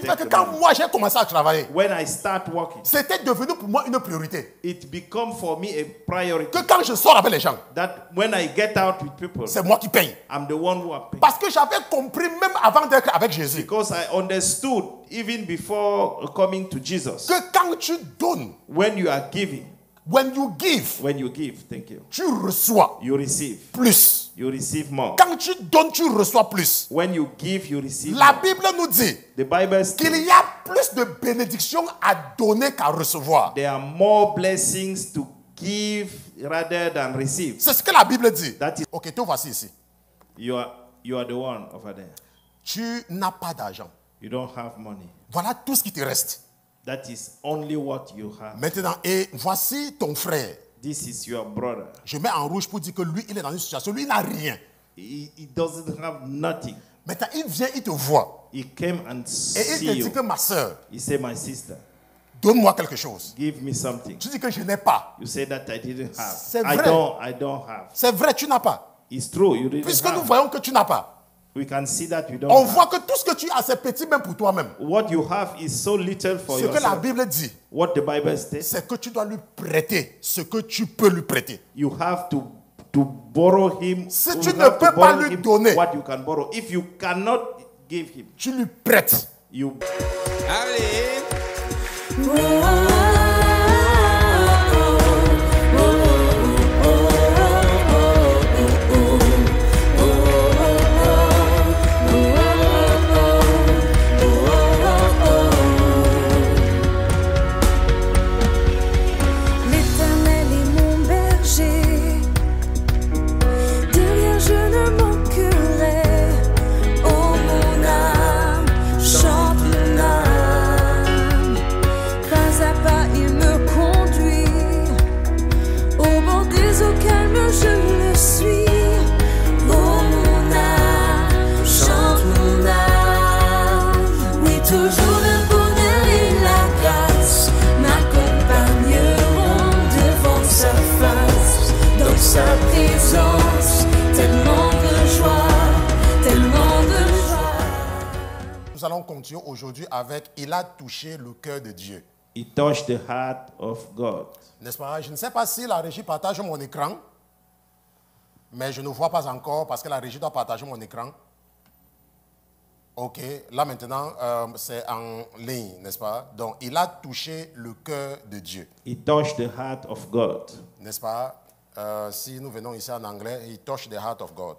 qui fait que quand moi j'ai commencé à travailler, when I start working, c'était devenu pour moi une priorité. it become for me a priority. Que quand je sors avec les gens, That when I get out with people, c'est moi qui paye. I'm the one who are paying. Parce que j'avais compris même avant d'être avec Jésus Because I understood even before coming to Jesus, que quand tu donnes, when you are giving, when you give, thank you, tu reçois you receive. plus. You receive more. Quand tu donnes, tu reçois plus. When you give, you receive La more. Bible nous dit The Bible qu'il says y a plus de bénédictions à donner qu'à recevoir. there are more blessings to give rather than receive. C'est ce que la Bible dit. That is, Ok, te voici ici. you are the one over there. Tu n'as pas d'argent. You don't have money. Voilà tout ce qui te reste. That is only what you have. Maintenant, et voici ton frère. This is your brother. Je mets en rouge pour dire que lui, il est dans une situation, lui, il n'a rien. He doesn't have nothing. Maintenant, il vient, il te voit. He came and Et il see te dit you. que ma soeur, He said, my sister, donne-moi quelque chose. give me something. Tu dis que je n'ai pas. You say that I didn't have. C'est vrai. I don't have. C'est vrai, tu n'as pas. It's true, you didn't Puisque nous have. voyons que tu n'as pas. We can see that you don't On have. voit que tout ce que tu as, c'est petit même pour toi-même. What you have is so little for Ce que la yourself. Bible dit, What the Bible states, c'est que tu dois lui prêter ce que tu peux lui prêter. you have to borrow him. Si you tu ne have to peux pas borrow lui him donner, what you can borrow. If you cannot give him, tu lui prêtes. you Allez. L'Éternel est mon berger, de rien je ne manquerai. Oh mon âme, chante mon âme. Pas à pas il me conduit, au bord des eaux calmes je le suis. Oh mon âme, chante mon âme. Oui, toujours le bonheur et la grâce m'accompagneront devant sa face, dans sa présence, tellement de joie, tellement de joie. Nous allons continuer aujourd'hui avec « Il a touché le cœur de Dieu he touched the heart of God. ». N'est-ce pas? Je ne sais pas si la régie partage mon écran, mais je ne vois pas encore parce que la régie doit partager mon écran. Ok, là maintenant, c'est en ligne, n'est-ce pas? Donc, il a touché le cœur de Dieu, He touched the heart of God. n'est-ce pas? Si nous venons ici en anglais, he touched the heart of God.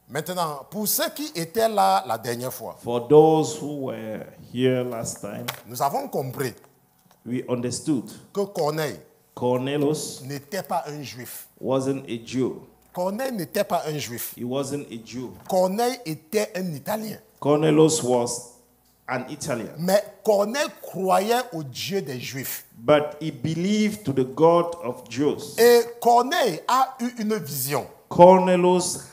Maintenant, pour ceux qui étaient là la dernière fois, For those who were here last time, nous avons compris we understood que Corneille Cornelius n'était pas un juif. wasn't a Jew. Corneille n'était pas un juif. He wasn't a Jew. Corneille était un Italien. Cornelius was an Italian. Mais Corneille croyait au Dieu des Juifs. But he believed to the God of Jews. Et Corneille a eu une vision. Cornelius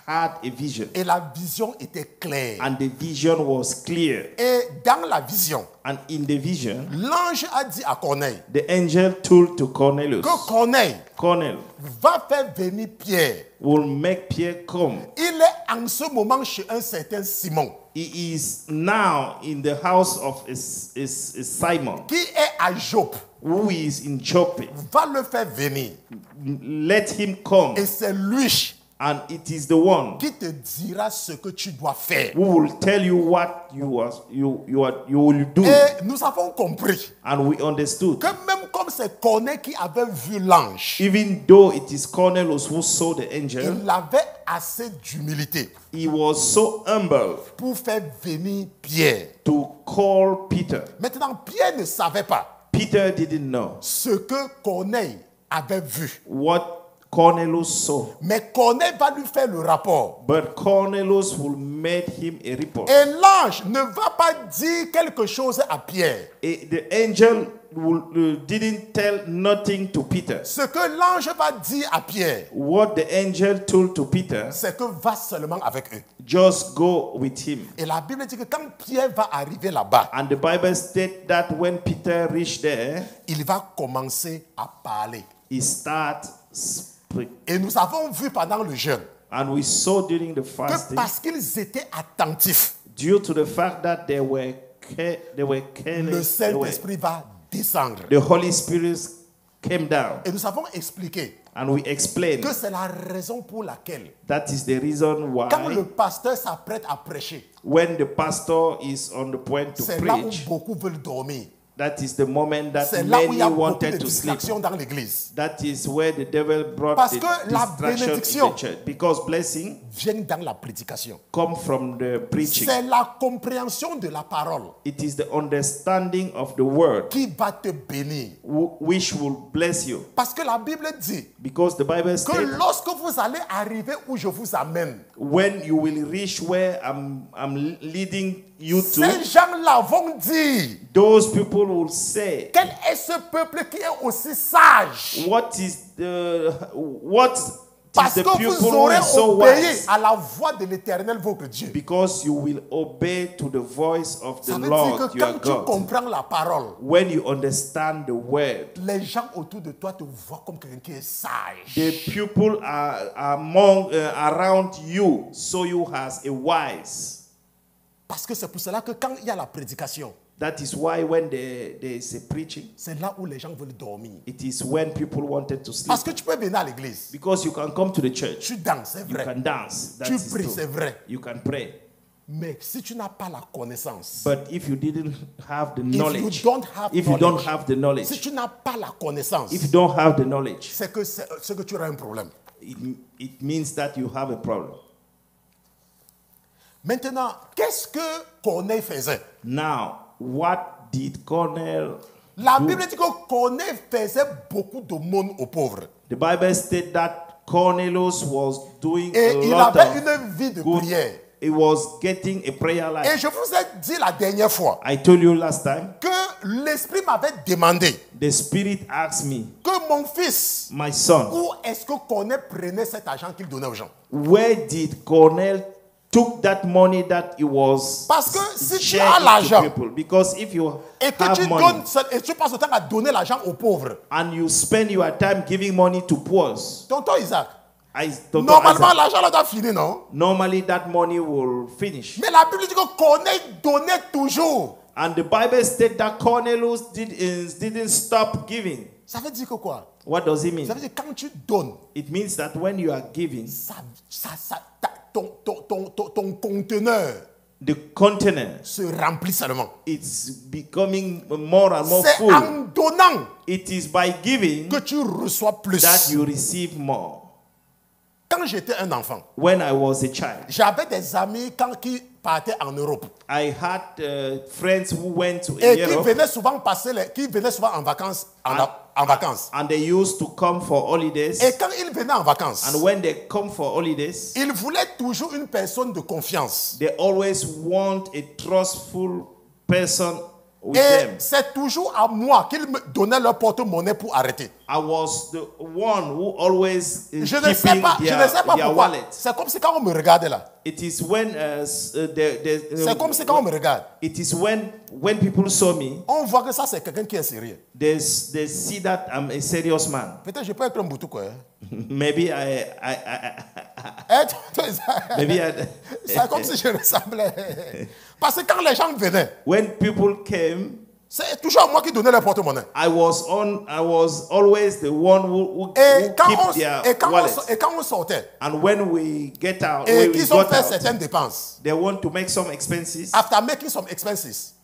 had a vision. Et la vision était claire. And the vision was clear. Et dans la vision, And in the vision, l'ange a dit à Corneille the angel told to Cornelius, que Corneille Cornel va faire venir Pierre. will make Pierre come. Il est en ce moment chez un certain Simon He is now in the house of Simon, qui est à Joppe. who is in Joppe. Va le faire venir. Let him come. Et c'est lui And it is the one qui te dira ce que tu dois faire. who will tell you what you will do. Et nous avons compris And we understood. que même comme c'est Corneille qui avait vu l'ange, Even though it is Cornelius who saw the angel, il avait assez d'humilité he was so humble pour faire venir Pierre. to call Peter. Maintenant, Pierre ne savait pas Peter didn't know ce que Corneille avait vu. what Cornelius saw, Mais Corneille va lui faire le rapport. but Cornelius will make him a report. Et l'ange ne va pas dire quelque chose à Pierre. The angel didn't tell nothing to Peter. Ce que l'ange va dire à Pierre, What the angel told to Peter, c'est que va seulement avec eux. just go with him. Et la Bible dit que quand Pierre va arriver là-bas, And the Bible states that when Peter reached there, il va commencer à parler. he started speaking. Et nous avons vu pendant le jeûne And we saw during the que fasting, parce qu'ils étaient attentifs, due to the fact that they were le careless, Saint-Esprit va descendre. the Holy Spirit came down. Et nous avons expliqué And we explained que c'est la raison pour laquelle, that is the reason quand le why pasteur s'apprête à prêcher, when the pastor is on the point to c'est là où preach, beaucoup veulent dormir. that is the moment that C'est là où il y a many beaucoup de wanted to sleep. distractions dans l'église. That is where the devil brought Parce the que la distraction in bénédiction the church. Because blessing Viennent dans la prédication. come from the preaching. C'est la compréhension de la parole It is the understanding of the word qui va te bénir. which will bless you. Parce que la Bible dit Because the Bible que states, lorsque vous allez arriver où je vous amène, when you will reach where I'm leading you ces to, gens-là vont dire, those people will say, quel est ce peuple qui est aussi sage? what is Parce the que people vous who aurez is so obéi wise? à la voix de l'Éternel votre Dieu. Because you will obey to the voice of the Ça veut dire Lord que your quand tu God. comprends la parole, When you understand the word, les gens autour de toi te voient comme quelqu'un qui est sage. the people are around you, so you as a wise. Parce que c'est pour cela que quand il y a la prédication, That is why when there is a preaching, c'est là où les gens veulent dormir. it is when people wanted to sleep. Parce que tu peux venir à l'église, Because you can come to the church, tu danses, c'est you vrai. can dance, that Tu is pries, true. c'est vrai. You can pray. Mais si tu n'as pas la connaissance, But if you didn't have the if you knowledge, don't have if you don't knowledge, have the si knowledge, tu n'as pas la connaissance, if you don't have the knowledge, c'est que tu auras un problème. it means that you have a problem. Maintenant, qu'est-ce que Corneille faisait? Now, what did Cornell La do? Bible dit que Corneille faisait beaucoup d'aumônes aux pauvres. The Bible states that Cornelius was doing Et a il lot avait of une vie de good. prière. He was getting a prayer Et life. je vous ai dit la dernière fois I told you last time, que l'Esprit m'avait demandé the Spirit asked me, que mon fils, my son, où est-ce que Corneille prenait cet argent qu'il donnait aux gens? where did Cornell took that money that he was Parce que si tu sharing as to l'argent people? Because if you et que have tu money donnes et tu passes le temps à donner l'argent aux pauvres, and you spend your time giving money to poor, tonton Isaac, Dr. normalement Isaac, l'argent là doit finir, non? normally that money will finish. Mais la Bible dit que Corneille donnait toujours. And the Bible states that Cornelius didn't stop giving. Ça veut dire que quoi? What does it mean? Ça veut dire que quand tu donnes, It means that when you are giving, ton conteneur the container, se remplit seulement. it's becoming more and more C'est full. en donnant It is by giving que tu reçois plus. that you receive more. Quand j'étais un enfant, When I was a child, j'avais des amis qui partaient en Europe I had friends who went to et qui Europe venaient souvent en vacances, en vacances. and they used to come for holidays. Et quand ils venaient en vacances, And when they come for holidays, ils voulaient toujours une personne de confiance. they always want a trustful person with Et them. c'est toujours à moi qu'ils me donnaient leur porte-monnaie pour arrêter. I was the one who always is Je ne sais keeping pas, their pourquoi. wallet. C'est comme si quand on me regardait là. It is when C'est comme si quand on me regarde, it is when people saw me, on voit que ça c'est quelqu'un qui est sérieux. they see that I'm a serious man. Peut-être je peux être un boutou quoi. Hein? Maybe maybe C'est comme si je ressemblais. Parce que quand les gens venaient, when people came, c'est toujours moi qui donnais leur porte-monnaie. I was always the one who Et keep their wallet. quand on sortait, And when we get out, et when we qu'ils ont got fait out, certaines dépenses, they want to make some expenses. after making some expenses,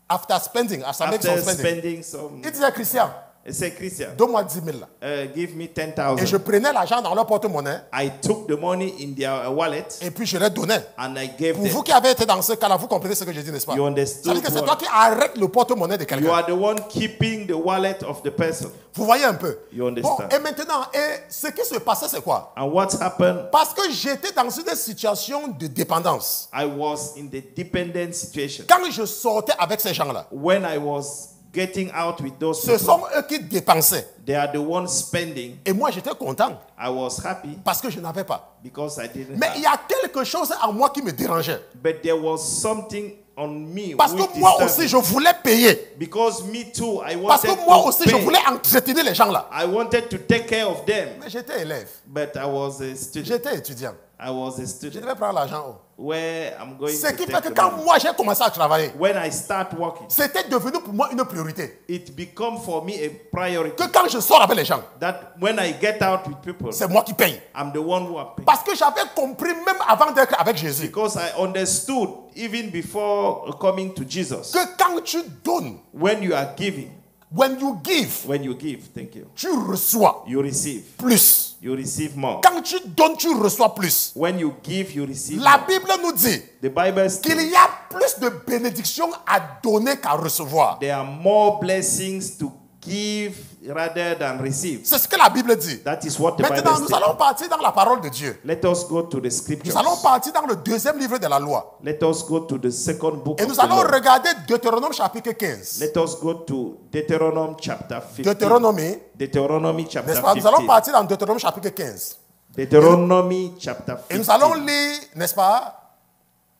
after making After some spending, spending some, il disait Christian, I say, Christian, donne-moi 10 000 là. give me Et 10,000. je prenais l'argent dans leur porte-monnaie I took the money in their wallet et puis je les donnais. and I gave Pour them. vous qui avez été dans ce cas-là, vous comprenez ce que je dis, n'est-ce pas? You Ça understood veut dire que c'est what- toi qui arrêtes le porte-monnaie de You quelqu'un. are the one keeping the wallet of the person. Vous voyez un peu. You understand. Bon, et maintenant, ce qui se passait, c'est quoi? And what happened? Parce que j'étais dans une situation de dépendance. I was in the dependent situation. Quand je sortais avec ces gens-là, When I was getting out with those ce people, sont eux qui dépensaient. they are the ones spending. Et moi, j'étais content I was happy parce que je n'avais pas. because I didn't Mais have. il y a quelque chose en moi qui me dérangeait. But there was something on me Parce which que moi disturbed aussi, me. je voulais payer. Because me too, I Parce wanted que moi to aussi, je pay. voulais entretenir les gens-là. I wanted to take care of them, Mais j'étais élève. but I was a student. J'étais étudiant. I was a Je student. devais prendre l'argent. where I'm going Ce to qui fait take que the quand money. moi j'ai commencé à travailler, When I start working, c'était devenu pour moi une priorité. it become for me a priority Que quand je sors avec les gens, that when I get out with people, c'est moi qui paye. I'm the one who are paying. Parce que j'avais compris même avant d'être avec Jésus Because I understood even before coming to Jesus, que quand tu donnes, when you are giving, when you give, thank you, tu reçois you receive. plus. You receive more. Quand tu donnes, tu reçois plus. When you give, you receive La more. Bible nous dit The Bible qu'il states y a plus de bénédictions à donner qu'à recevoir. there are more blessings to give rather than receive. C'est ce que la Bible dit. That is what the Maintenant, Bible nous states. allons partir dans la parole de Dieu. Let us go to the scriptures. Nous allons partir dans le deuxième livre de la loi. Let us go to the second book Et of nous the allons law. regarder Deutéronome chapitre 15. Let us go to Deuteronomy chapter 15. Deutéronomie, Deuteronomy chapter n'est-ce pas? Nous allons 15. partir dans Deutéronome chapitre 15. Deuteronomy chapter 15. Et nous allons lire, n'est-ce pas?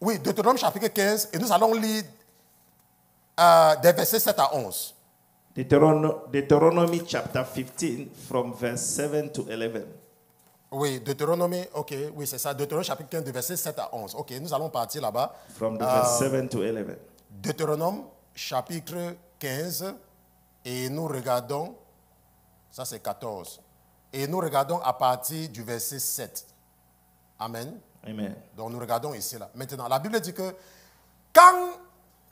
Oui, Deutéronome chapitre 15. Et nous allons lire des versets 7 à 11. Deuteronomy chapter 15 from verse 7 to 11. Oui, Deutéronome, ok, oui, c'est ça. Deutéronome chapitre 15, de versets 7 à 11. Ok, nous allons partir là-bas. From the verse 7 to 11. Deutéronome chapitre 15. Et nous regardons, ça c'est 14. Et nous regardons à partir du verset 7. Amen. Amen. Donc nous regardons ici là. Maintenant, la Bible dit que quand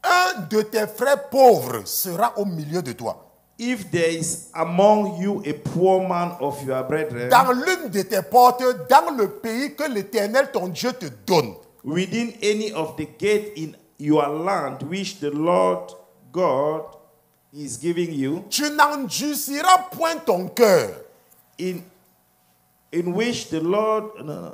un de tes frères pauvres sera au milieu de toi, If there is among you a poor man of your brethren, dans l'une de tes portes, dans le pays que l'Éternel ton Dieu te donne, within any of the gate in your land which the Lord God is giving you, tu n'endurciras point ton cœur, in which the Lord,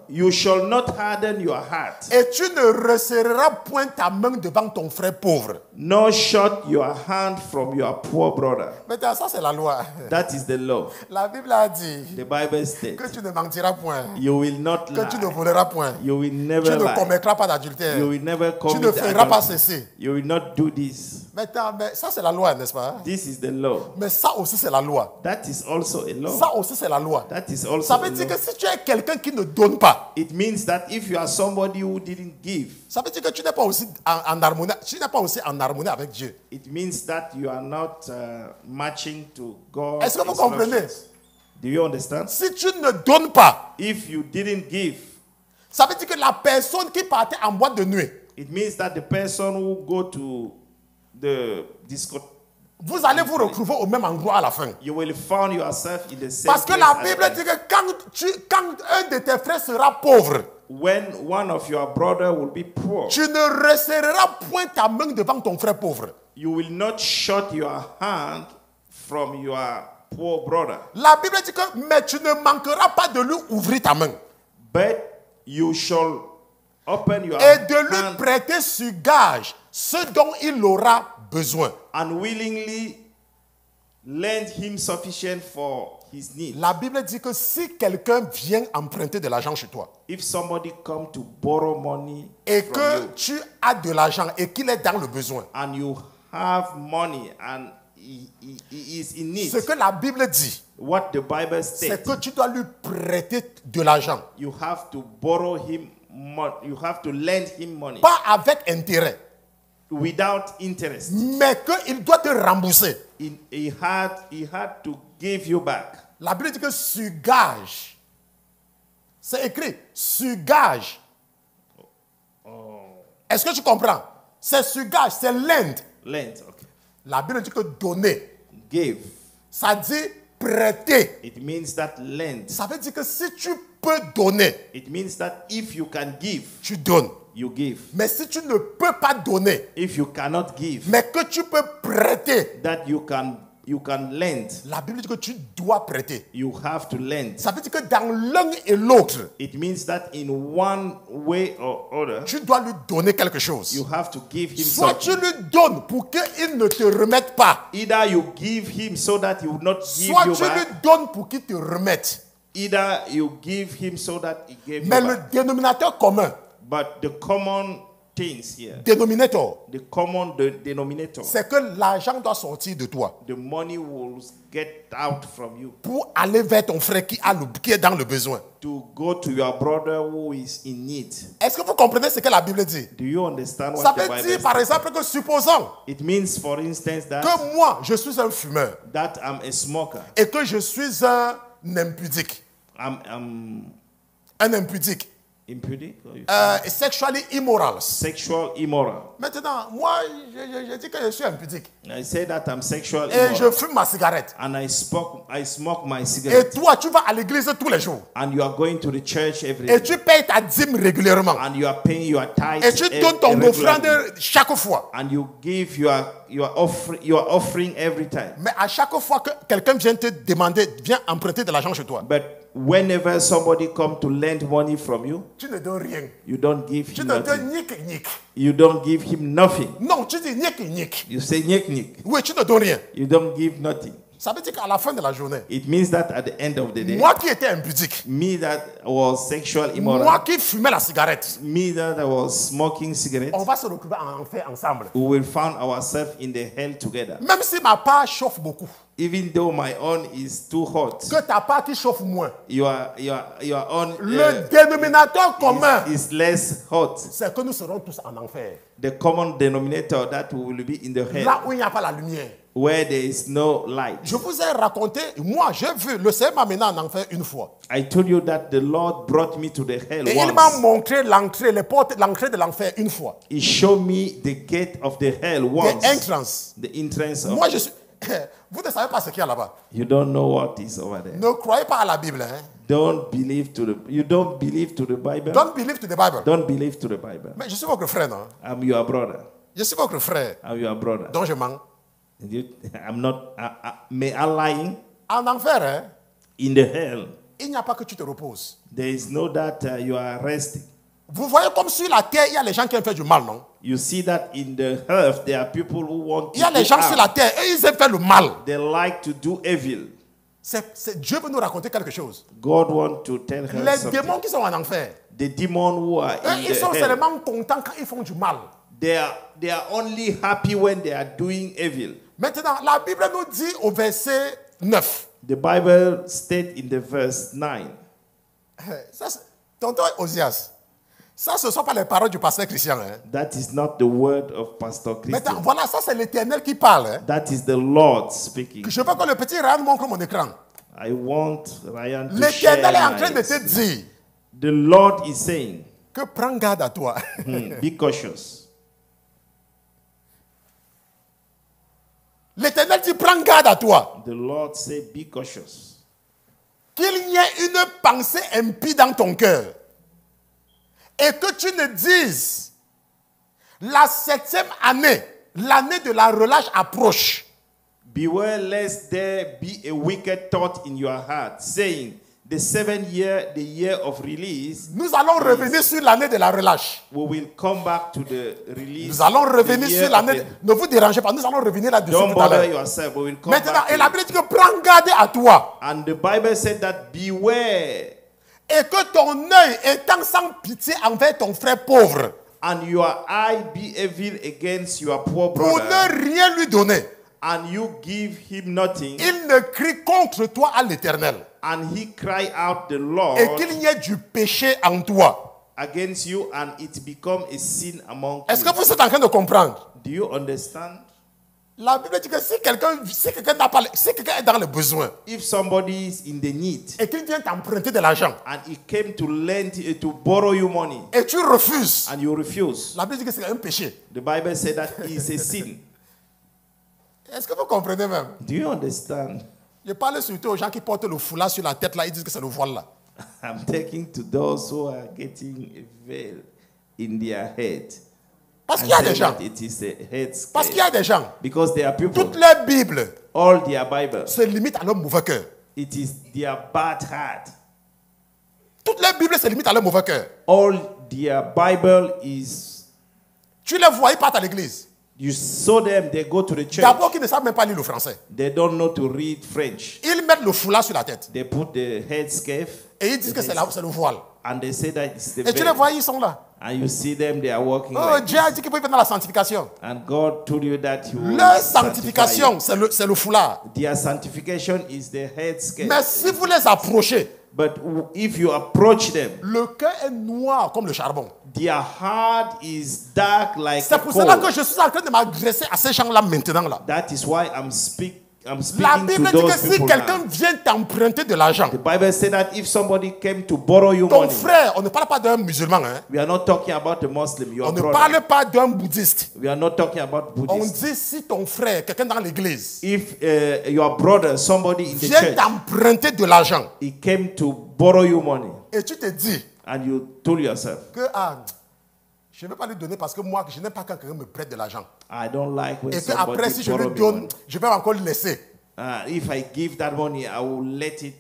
you shall not harden your heart, et tu ne resserreras point ta main devant ton frère pauvre. nor shut your hand from your poor brother. Maintenant, ça c'est la loi. That is the law. La Bible a dit The Bible states, que tu ne mentiras point, you will not que tu ne lie. voleras point, You will tu never ne lie. commettras pas d'adultère, You will never tu ne commit feras pas adultery. ceci. You will not do this. Maintenant, mais ça c'est la loi, n'est-ce pas? This is the law. Mais ça aussi c'est la loi. That is also a law. Ça aussi c'est la loi. That is also Ça a veut dire law. que si tu es quelqu'un qui ne donne pas, It means that if you are somebody who didn't give, ça veut dire que tu n'es pas aussi en harmonie, tu n'es pas aussi en harmonie avec Dieu. it means that you are not matching to God. Est-ce que vous comprenez? Do you understand? Si tu ne donnes pas, If you didn't give, ça veut dire que la personne qui partait en boîte de nuit, it means that the person who go to the disco, vous allez vous retrouver au même endroit à la fin. you will find yourself in the same Parce que place la at the Bible end. dit que quand un de tes frères sera pauvre, When one of your brother will be poor, tu ne resserreras point ta main devant ton frère pauvre. you will not shut your hand from your poor brother, La Bible dit que, mais tu ne manqueras pas de lui ouvrir ta main but you shall open your et de lui hand prêter sur gage ce dont il aura besoin. and willingly lend him sufficient for his need. La Bible dit que si quelqu'un vient emprunter de l'argent chez toi If somebody come to borrow money et from que you tu as de l'argent et qu'il est dans le besoin, and you have money and he is in need, ce que la Bible dit, what the Bible c'est states, que tu dois lui prêter de l'argent, you have to borrow him money, you have to lend him money pas avec intérêt, without interest. mais qu'il doit te rembourser. He had to give you back. La Bible dit que sur gage, c'est écrit sur gage. Est-ce que tu comprends? C'est sur gage, c'est lend. Lend, okay. La Bible dit que donner, Give. ça dit prêter. It means that lend. Ça veut dire que si tu peux donner, It means that if you can give, tu donnes. you give. Mais si tu ne peux pas donner, If you cannot give, mais que tu peux prêter, that you can lend. la Bible dit que tu dois prêter. You have to lend. Ça veut dire que dans l'un et l'autre, It means that in one way or other, tu dois lui donner quelque chose. you have to give him Soit tu something. lui donnes pour qu'il ne te remette pas, Either you give him so that he will not give soit you tu lui back. donnes pour qu'il te remette. Either you give him so that he gave Mais you le back. dénominateur commun, But the common things here. Denominator. The common denominator. C'est que l'argent doit sortir de toi The money will get out from you pour aller vers ton frère qui est dans le besoin. to go to your brother who is in need. Est-ce que vous comprenez ce que la Bible dit? Do you understand Ça what the veut Bible dire, says? par exemple, que supposons It means, for instance, que moi, je suis un fumeur that I'm a smoker. et que je suis un impudique. I'm Un impudique. impudic, or you Sexually immoral. sexual immoral. Maintenant, moi, je dis que je suis impudique. I say that I'm sexual Et je immoral. fume ma cigarette. And I smoke my Et cigarette. toi, tu vas à l'église tous les jours. And you are going to the church every Et day. tu payes ta dîme régulièrement. And you are paying your tithes Et tu donnes ton offrande regularly. chaque fois. And you give your offering every time. Mais à chaque fois que quelqu'un vient te demander, viens emprunter de l'argent chez toi, But whenever somebody come to lend money from you, tu ne donnes rien. you don't give Tu him ne nothing. donnes nique. You don't give him nothing. Non, tu dis nique. You say nyek. Oui, tu ne donnes rien. You don't give nothing. Ça veut dire qu'à la fin de la journée, It means that at the end of the day, moi qui étais impudique, me that was sexual moi immoral, qui fumais la cigarette, me that I was smoking cigarettes, on va se retrouver en enfer ensemble. we will find ourselves in the hell together. Même si ma part chauffe beaucoup, Even though my own is too hot, que ta part qui chauffe moins, your own le dénominateur commun, is less hot. c'est que nous serons tous en enfer. The common denominator that we will be in the hell, Là où il n'y a pas la lumière. where there is no light. Je vous ai raconté, moi j'ai vu, le Seigneur m'a mené en enfer une fois. I told you that the Lord brought me to the hell Et il m'a once. montré l'entrée, les portes, l'entrée de l'enfer une fois. He showed me the gate of the hell once. The entrance. The entrance of. Moi je suis... Vous ne savez pas ce qu'il y a là-bas. You don't know what is over there. Ne croyez pas à la Bible. Hein? You don't believe to the Bible. Don't believe to the Bible. Don't believe to the Bible. Mais je suis votre frère, non? I'm your brother. Je suis votre frère. I'm your brother. Donc je mens. I'm not. May I lying? En enfer, hein, In the hell, il n'y a pas que tu te reposes. there is no that you are resting. Vous voyez comme sur la terre, il y a les gens qui aiment faire du mal, non? You see that in the earth, there are people who want Il y a to les go gens sur la out. terre et ils aiment faire le mal. They like to do evil. Dieu veut nous raconter quelque chose. God wants to tell her Les something. démons qui sont en enfer, The demons who are eux, in ils sont the hell, seulement contents quand ils font du mal. they are only happy when they are doing evil. Maintenant, la Bible nous dit au verset 9. The Bible states in the verse 9. Ça, tonton Osias, ça, ce ne sont pas les paroles du pasteur Christian. Hein. That is not the word of Pastor Maintenant, Christian. voilà, ça c'est l'Éternel qui parle. Hein. That is the Lord speaking. Je veux que le petit Ryan montre mon écran. I want Ryan to share. L'Éternel est en train de my- te dire The Lord is saying, que prends garde à toi. be cautious. L'Éternel dit prends garde à toi. The Lord say, be cautious. Qu'il y ait une pensée impie dans ton cœur. Et que tu ne dises, la 7e année, l'année de la relâche approche. Beware lest there be a wicked thought in your heart, saying, the 7th year, the year of release, Nous allons revenir sur l'année de la relâche. we will come back to the release. Nous allons revenir the year sur l'année. of the- Ne vous dérangez pas, nous allons revenir là-dessus Don't tout à bother l'heure. yourself, we will come Maintenant, back et to la it. Bible dit que prends garde à toi. And the Bible said that beware, Et que ton œil étant sans pitié envers ton frère pauvre. and your eye be evil against your poor Pour brother, ne rien lui donner. and you give him nothing, Il ne crie contre toi à l'Éternel. and he cry out the Lord Et qu'il y ait du péché en toi. against you, and it become a sin among Est-ce you. que vous êtes en train de comprendre? Do you understand? La Bible dit que si quelqu'un est dans le besoin If somebody is in the need et qu'il vient t'emprunter de l'argent and he came to lend to borrow you money et tu refuses, and you refuse, la Bible dit que c'est un péché. the Bible said that is a sin. Est-ce que vous comprenez même? Do you understand? Je parle surtout aux gens qui portent le foulard sur la tête là, ils disent que c'est le voile là. I'm taking to those who are getting a veil in their head. Parce And qu'il y a say des gens. that it is a head Parce qu'il y a scale. des gens. Because there are people, Toute leur Bible all their Bible, se limite à leur mauvais cœur. it is their bad heart. Toute leur Bible se limite à leur mauvais cœur. All their Bible is, Tu les vois, ils partent à l'église. you saw them, they go to the church. D'abord, qu'ils ne savent même pas lire le français. They don't know to read French. Ils mettent le foulard sur la tête. They put the headscarf Et ils disent que c'est le voile. and they say that it's the Et tu les veil. vois, ils sont là. And you see them, they are walking Oh, like Dieu a this. dit qu'il peut vivre dans la sanctification. And God told you that He will Leur sanctify sanctification, you. c'est le foulard. Their sanctification is the head scale. Mais si vous les approchez, But if you approach them, le cœur est noir comme le charbon. their heart is dark like C'est a pour cela coal. que je suis en train de m'adresser à ces gens-là maintenant. Là. That is why I'm La speaking Bible to dit que those si people quelqu'un now. vient t'emprunter de l'argent, The Bible said that if somebody came to borrow you ton money, frère, on ne parle pas d'un musulman, hein. we are not talking about a Muslim, your On ne brother. parle pas d'un bouddhiste. We are not talking about On Buddhists. dit si ton frère, quelqu'un dans l'église, If your brother, somebody in the vient church, t'emprunter de l'argent he came to borrow you money, et tu te dis and you told yourself, que je ne vais pas lui donner parce que moi, je n'aime pas quand quelqu'un me prête de l'argent. I don't like when Et qu'après, somebody si je borrow lui me donne, money. je vais encore le laisser. If I give that money, I will let it.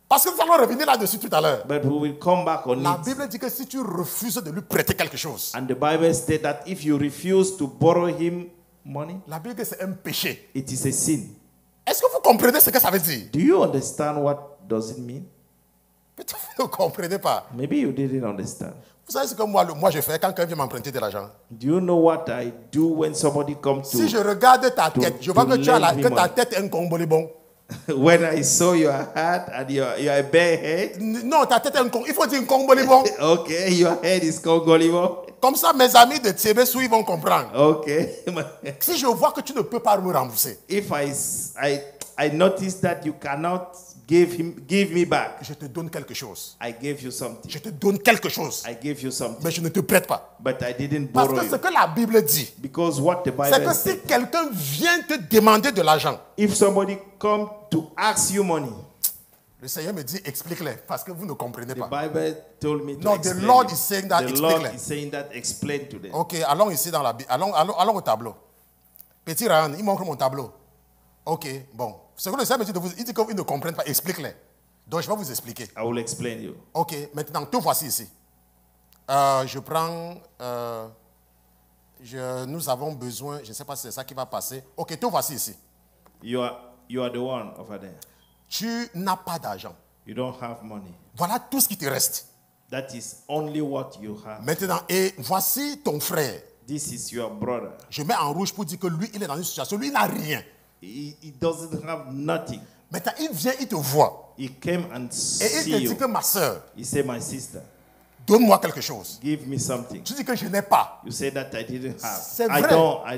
Parce que nous allons revenir là-dessus tout à l'heure. But we will come back on La it. Bible dit que si tu refuses de lui prêter quelque chose, And the Bible states that if you refuse to borrow him money, la Bible dit que c'est un péché. it is a sin. Est-ce que vous comprenez ce que ça veut dire? Do you understand what does it mean? Peut-être que vous ne comprenez pas. Maybe you didn't understand. Vous savez ce que moi je fais quand quelqu'un vient m'emprunter de l'argent? Do you know what I do when somebody comes to Si je regarde ta tête, je vois que, tu as lend que him ta money. tête est un combolibon. When I saw your hat and your bare head? Non, ta tête est un con. Il faut dire un combolibon. Okay, your head is Congolivo. Comme ça, mes amis de Tébessou, ils vont comprendre. Okay. Si je vois que tu ne peux pas me rembourser, If I notice that you cannot give me back, je te donne quelque chose. I gave you something. Je te donne quelque chose. I gave you something. Mais je ne te prête pas. But I didn't Parce borrow que ce you. que la Bible dit, Because what the c'est Bible que says, si quelqu'un vient te demander de l'argent, if somebody come to ask you money, le Seigneur me dit, explique-le, parce que vous ne comprenez the pas. Bible told me to No, the explain Lord it. is saying that, The Lord explain-le. is saying that, explain to them. Ok, allons ici dans la Bible. Allons au tableau. Petit Ryan, il montre mon tableau. Ok, bon. Ce que le Seigneur me dit de vous, il dit qu'ils ne comprennent pas, explique-le. Donc je vais vous expliquer. I will explain you. Ok, maintenant, tout voici ici. Je prends. Nous avons besoin, je ne sais pas si c'est ça qui va passer. Ok, tout voici ici. You are the one over there. Tu n'as pas d'argent. You don't have money. Voilà tout ce qui te reste. That is only what you have. Maintenant, et voici ton frère. This is your brother. Je mets en rouge pour dire que lui, il est dans une situation, lui, il n'a rien. He doesn't have nothing. Maintenant, il vient, il te voit. He came and Et il see te dit you. que ma soeur, He said, my sister, donne-moi quelque chose. give me something. Tu dis que je n'ai pas. You say that I didn't have. C'est I vrai.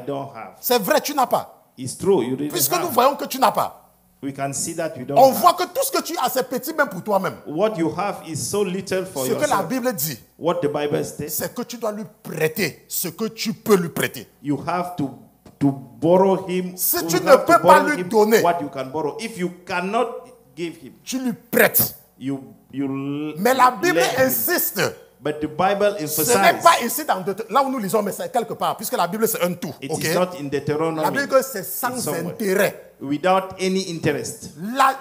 don't have. C'est vrai, tu n'as pas. It's true, you didn't Puisque nous have. voyons que tu n'as pas. We can see that you don't On have. voit que tout ce que tu as, c'est petit même pour toi-même. What you have is so little for Ce que la yourself. Bible dit, What the Bible states, c'est que tu dois lui prêter ce que tu peux lui prêter. you have to borrow him. Si you tu have ne to peux pas borrow lui him donner, what you can borrow. If you cannot give him, Tu lui prêtes. you Mais la Bible lend him. insiste. But the Bible Ce n'est emphasizes pas ici dans là où nous lisons, mais c'est quelque part, puisque la Bible c'est un tout. it Ok? is not in La Deuteronomy. Bible dit que c'est sans It's somewhere. intérêt. Without any interest.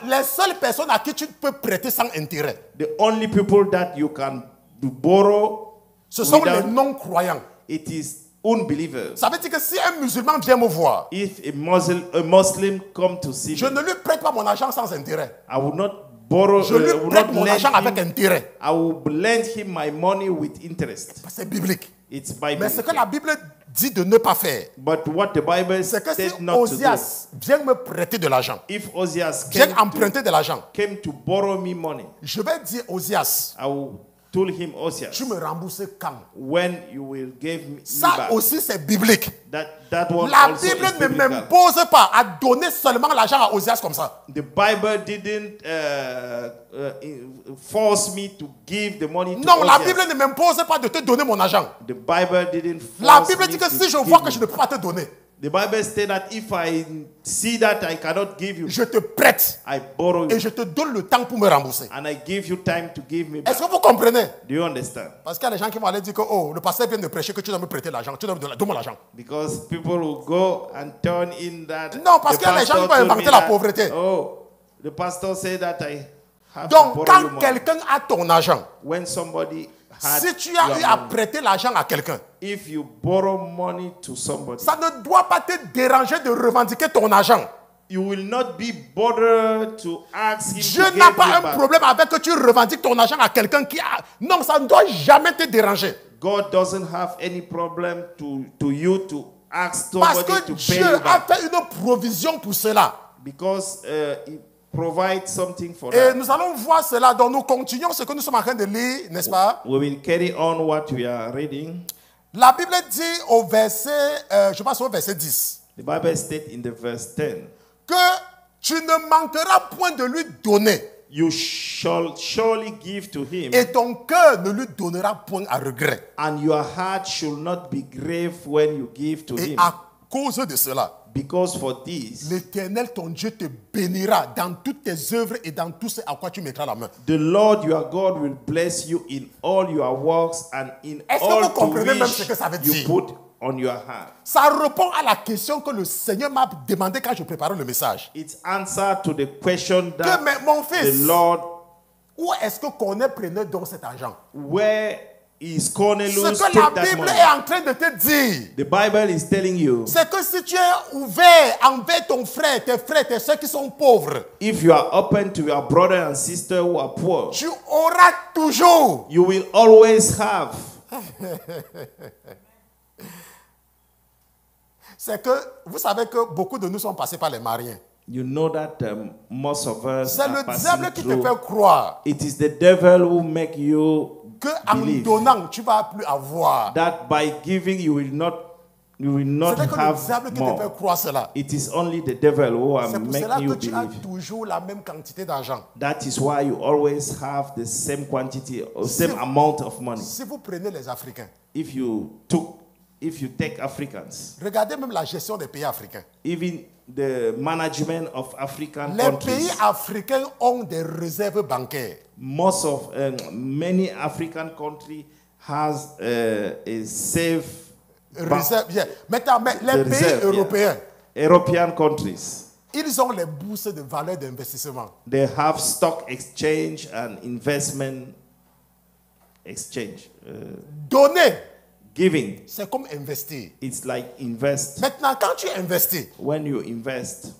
Les seules personnes à qui tu peux prêter sans intérêt, The only people that you can borrow ce sont les without, non-croyants. it is unbelievers. Ça veut dire que si un musulman vient me voir, If a Muslim come to see je me, ne lui prête pas mon argent sans intérêt. I will not borrow. Je lui I will prête not mon lend argent avec him. intérêt. I will lend him my money with interest. C'est biblique. It's Mais Bible. ce que la Bible dit de ne pas faire, But what the Bible c'est que si said not to do. Osias vient me prêter de l'argent, If Ozias vient emprunter de l'argent, came to borrow me money, je vais dire Osias, I will tell him, Ozias, tu me rembourses quand? when you will give me Ça back. aussi c'est biblique. That one La also Bible is ne biblical. m'impose pas à donner seulement l'argent à Osias comme ça. The Bible didn't force me to give the money to Non, la Ozias. Bible ne m'impose pas de te donner mon argent. The Bible didn't force La Bible me dit que to si je give vois que you. je ne peux pas te donner, The Bible states that if I see that I cannot give you, je te prête I borrow et you je te donne le temps pour me rembourser. and I give you time to give me back. Est-ce que vous comprenez? Do you understand? Parce qu'il y a des gens qui vont aller dire que oh, le pasteur vient de prêcher que tu dois me prêter l'argent, tu dois me donner l'argent. Because people will go and turn in that. Non, parce the qu'il y a des gens qui pastor vont told me inventer la that, pauvreté. Oh, the pastor said that I have to Donc, borrow you quand money. quelqu'un a ton argent, When somebody had si tu as your eu à money, prêter l'argent à quelqu'un, if you borrow money to somebody, ça ne doit pas te déranger de revendiquer ton argent. you will not be bothered to ask him Dieu to n'a give pas you un back. problème avec que tu revendiques ton argent à quelqu'un qui a... Non, ça ne doit jamais te déranger. God doesn't have any problem to you to ask Parce somebody que to Dieu pay you a back. fait une provision pour cela. Because He provides something for Et that. nous allons voir cela. Donc nous continuons ce que nous sommes en train de lire, n'est-ce pas? We will carry on what we are reading. La Bible dit au verset, je passe au verset 10, The Bible states in the verse 10, que tu ne manqueras point de lui donner you shall surely give to him, et ton cœur ne lui donnera point à regret. and your heart should not be grave when you give to Et him. à cause de cela, Because for this, l'Éternel, ton Dieu, te bénira dans toutes tes œuvres et dans tout ce à quoi tu mettras la main. the Lord your God will bless you in all your works and in Est-ce que all vous to comprenez même which ce que ça veut you dire? put on your heart. Ça répond à la question que le Seigneur m'a demandé quand je préparais le message. It's answer to the question Que, that mais mon the fils, Lord, où est-ce que Corneille prenait donc cet argent? where is Ce Cornelius que take la that Bible money? est en train de te dire, The Bible is telling you, c'est que si tu es ouvert envers ton frère, tes soeurs qui sont pauvres, if you are open to your brother and sister who are poor, tu auras toujours. you will always have. C'est que vous savez que beaucoup de nous sont passés par les mariens. You know that most of us C'est are le passing diable qui te through. fait croire It is the devil who make you que en believe donnant, tu vas plus avoir. that by giving you will not C'est que le have diable qui te fait more. croire cela. It is only the devil who C'est are pour cela making que you tu as believe. toujours la même quantité d'argent. That is why you always have the same quantity or same amount of money. Si vous prenez les Africains, If you take Africans, regardez même la gestion des pays africains. even the management of African Les pays countries, africains ont des réserves bancaires. many African countries has a safe Réserve, yeah. Maintenant, mais les the pays reserve, yeah. européens, European countries. ils ont les bourses de valeur d'investissement. They have stock exchange and investment exchange. Donner, Giving, c'est comme investir. it's like invest. Maintenant, quand tu investis, When you invest,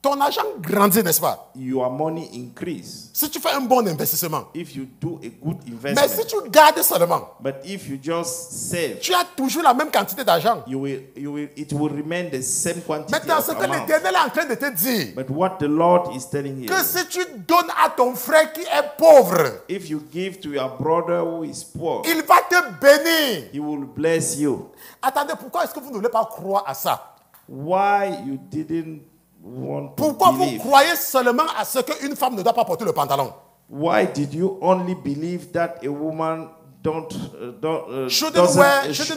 ton argent grandit, n'est-ce pas? your money increase. Si tu fais un bon investissement. If you do a good Mais si investment, tu gardes seulement, but if you just save, tu as toujours la même quantité d'argent. it will remain the same quantity Maintenant, of ce que amount. l'Éternel est en train de te dire, But what the Lord is telling you, que si tu donnes à ton frère qui est pauvre, if you give to your brother who is poor, il va te bénir. he will bless you. Attendez, pourquoi est-ce que vous ne voulez pas croire à ça? Why you didn't want to Pourquoi vous believe? croyez seulement à ce qu'une femme ne doit pas porter le pantalon? Why did you only believe that a woman Shouldn't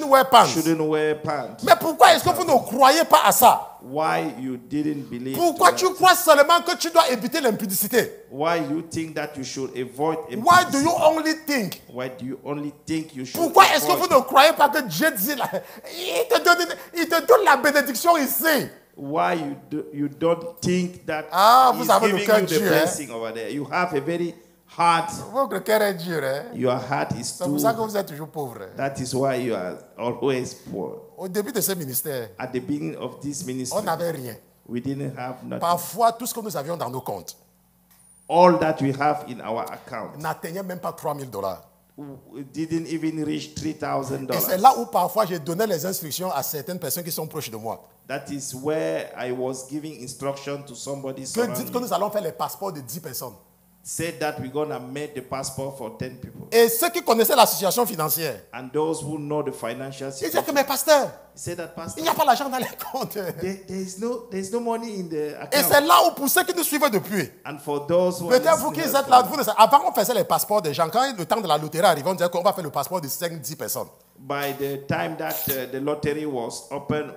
wear pants. shouldn't wear pants? Mais pourquoi est-ce que vous ne croyez pas à ça? Why you didn't believe? Pourquoi to tu that? crois seulement que tu dois éviter l'impudicité? Why you think that you should avoid Why do impudicity? you only think? Why do you only think you should Pourquoi est-ce que avoid? vous ne croyez pas que Dieu dit là, il te donne la bénédiction ici? Why you don't think that Ah, vous he's avez le giving cœur you the dur, hein? blessing over there? You have a very hard. Votre cœur est dur, hein? Your heart is C'est pour ça que vous êtes toujours pauvre. That is why you are always poor. Au début de ce ministère, At the beginning of this on ministry, n'avait rien. we didn't have nothing. Parfois, tout ce que nous avions dans nos comptes All that we have in our account, n'atteignait même pas $3,000. we didn't even reach Et c'est $3,000. là où parfois j'ai donné les instructions à certaines personnes qui sont proches de moi. That is where I was giving instruction to somebody Que surrounding dites que me. nous allons faire les passeports de 10 personnes. Said that we're gonna make the passport for 10 people. Et ceux qui connaissaient la situation financière, And those who know the financial ils disaient que situation, mais pasteur, say that il pastor, n'y a pas l'argent dans les comptes. there's no money in the Et account. c'est là où pour ceux qui nous suivent depuis, And for those who are peut-être vous listening qui us êtes là, from- vous ne savez- avant on faisait les passeports des gens, quand le temps de la loterie arrivait, on disait qu'on va faire le passeport de 5-10 personnes. by the time that the lottery was open,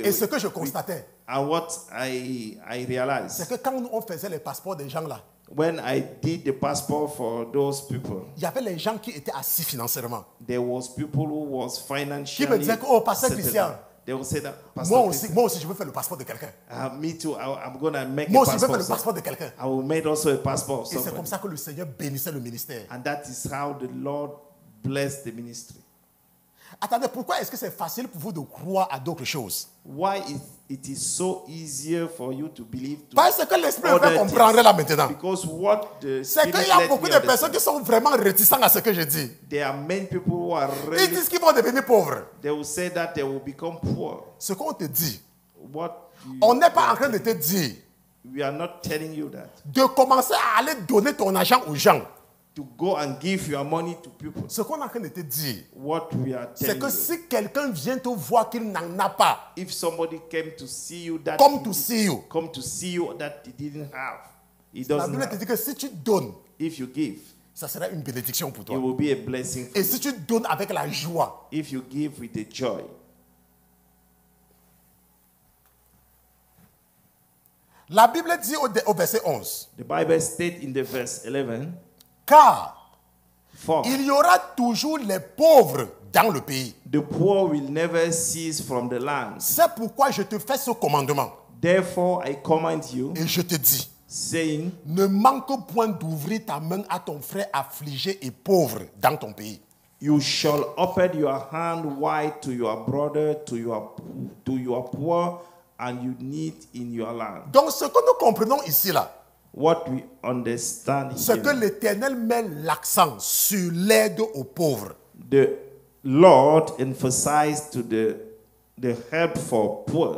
Et ce que je constatais, and what I realized, c'est que quand on faisait les passeports des gens là, when I did the passport for those people, il y avait les gens qui étaient assis financièrement. there was people who was financially Qui me disaient que, oh, Pasteur settled Christian, down. They will say that, Pastor Moi aussi, je veux faire le passeport de quelqu'un. me too, I'm going to make Moi a aussi, je veux faire passport. le passeport de quelqu'un. I will make also a passport of Et c'est somebody. comme ça que le Seigneur bénissait le ministère. And that is how the Lord blessed the ministry. Attendez, pourquoi est-ce que c'est facile pour vous de croire à d'autres choses? Why it is so easier for you to believe to Parce que l'esprit me other fait comprendre things? là maintenant. Because what the C'est Spirit qu'il y a let beaucoup me de personnes understand. qui sont vraiment réticents à ce que je dis. There are many people who are Ils really, disent qu'ils vont devenir pauvres. they will say that they will become poor. Ce qu'on te dit, What you- on n'est pas en train de te dire we are not telling you that. de commencer à aller donner ton argent aux gens. To go and give your money to people. Ce qu'on est en train de te dire, What we are c'est telling que you. si quelqu'un vient te voir qu'il n'en a pas, If somebody came to see you that come he- to see you, come to see you that he didn't have, he la doesn't Bible te have. dit que si tu donnes, If you give, ça sera une bénédiction pour it toi. will be a blessing for Et you. si tu donnes avec la joie, If you give with a joy. la Bible dit au verset 11, The Bible states in the verse 11, car for il y aura toujours les pauvres dans le pays. the poor will never cease from the land. C'est pourquoi je te fais ce commandement. Therefore I command you, Et je te dis, saying, ne manque point d'ouvrir ta main à ton frère affligé et pauvre dans ton pays. you shall open your hand wide to your brother, to your poor, and you need in your land. Donc ce que nous comprenons ici là, What we understand c'est que here, l'Éternel met l'accent sur l'aide aux pauvres. the Lord emphasized to the help for poor.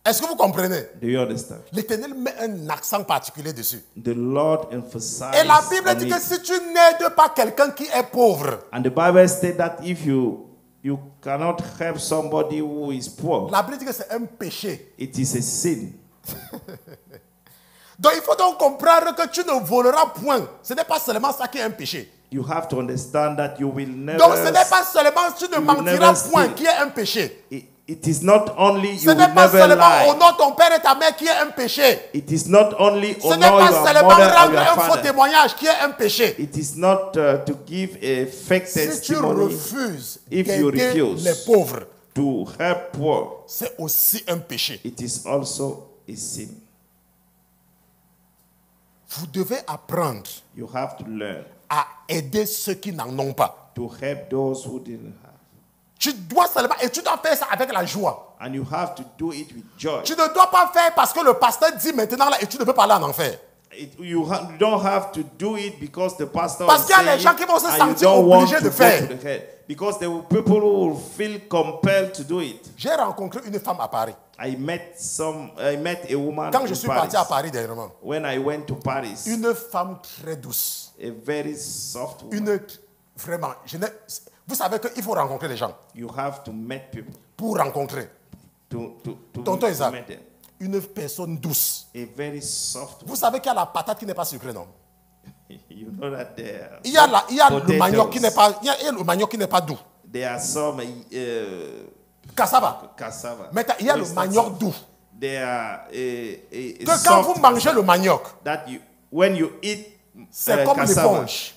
Est-ce que vous comprenez? Do you understand? L'Éternel met un accent particulier dessus. The Lord emphasized Et la Bible on dit it. que si tu n'aides pas quelqu'un qui est pauvre, And the Bible states that if you cannot help somebody who is poor, la Bible dit que c'est un péché. it is a sin. Donc il faut donc comprendre que tu ne voleras point. Ce n'est pas seulement ça qui est un péché. You have to understand that you will never. Donc ce n'est pas seulement tu ne will mentiras never point steal. qui est un péché. It is not only Ce you n'est will pas never seulement lie. honore ton père et ta mère qui est un péché. It is not only Ce n'est honor pas your seulement mother or rendre your un faux father. témoignage qui est un péché. It is not to give a fake Si tu testimony refuses if you d'aider refuse. les pauvres, to help poor. c'est aussi un péché. It is also a sin. Vous devez apprendre You have to learn à aider ceux qui n'en ont pas. to help those who didn't have. Tu dois seulement, et tu dois faire ça avec la joie. And you have to do it with joy. Tu ne dois pas faire parce que le pasteur dit maintenant là et tu ne peux pas aller en enfer. You don't have to do it because the pastor Parce is qu'il y a les saying gens qui vont se and you sentir don't want obligés to de go faire. to the head. Because there will people who will feel compelled to do it. J'ai rencontré une femme à Paris. I met a woman Quand in je suis Paris. parti à Paris dernièrement, When I went to Paris, une femme très douce. a very soft woman. Vraiment, vous savez qu'il faut rencontrer les gens You have to meet people pour rencontrer. to Tonton Isaac, meet them. une personne douce. A very soft Vous woman. savez qu'il y a la patate qui n'est pas sucrée, non? You know that there Il y a le potatoes. manioc qui n'est pas, il y a le manioc qui n'est pas doux. There are some Cassava. cassava. Mais il y a le manioc doux. There are a Que quand soft vous mangez le manioc, that when you eat c'est comme cassava, l'éponge.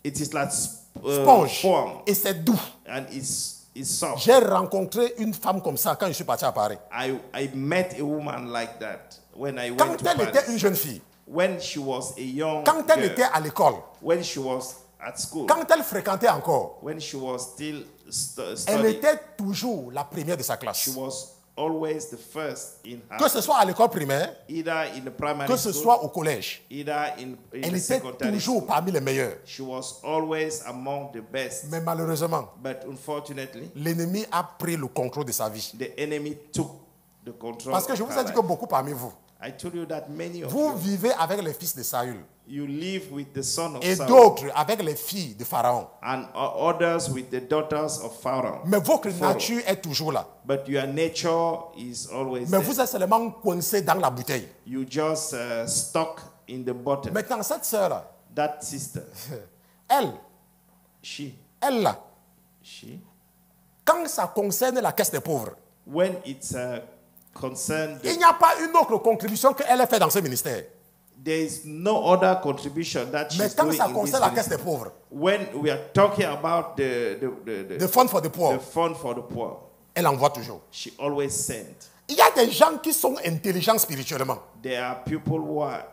it is like Sponge. sponge Et c'est doux. and it's soft. J'ai rencontré une femme comme ça quand je suis parti à Paris. I met a woman like that when I Quand went to elle était Paris. une jeune fille, When she was a young quand elle girl, était à l'école, when she was at school, quand elle fréquentait encore, when she was still elle studying, était toujours la première de sa she classe. was always the first in her, Que ce soit à l'école primaire, either in the primary que ce school, soit au collège, either in elle the était secondary toujours school. parmi les meilleurs. She was always among the best. Mais malheureusement, But unfortunately, l'ennemi a pris le contrôle de sa vie. the enemy took the control Parce que je of vous her ai dit que life. beaucoup parmi vous, I told you that many of vous you, vivez avec les fils de Saül you live with the son of et Saul d'autres avec les filles de Pharaon. and others with the daughters of Pharaoh. Mais votre Pharaoh. nature est toujours là. But your nature is always Mais there. vous êtes seulement coincé dans la bouteille. You just stuck in the bottle. Maintenant, cette sœur-là, That sister, elle là, she, quand ça concerne la caisse des pauvres, when it's concerned, il n'y a pas une autre contribution qu'elle a fait dans ce ministère. there is no other contribution that Mais she's quand doing ça in this concerne la caisse ministry. des pauvres, When we are talking about the fund for the poor, the fund for the poor, elle envoie toujours. she always sent. Il y a des gens qui sont intelligents spirituellement. There are people who are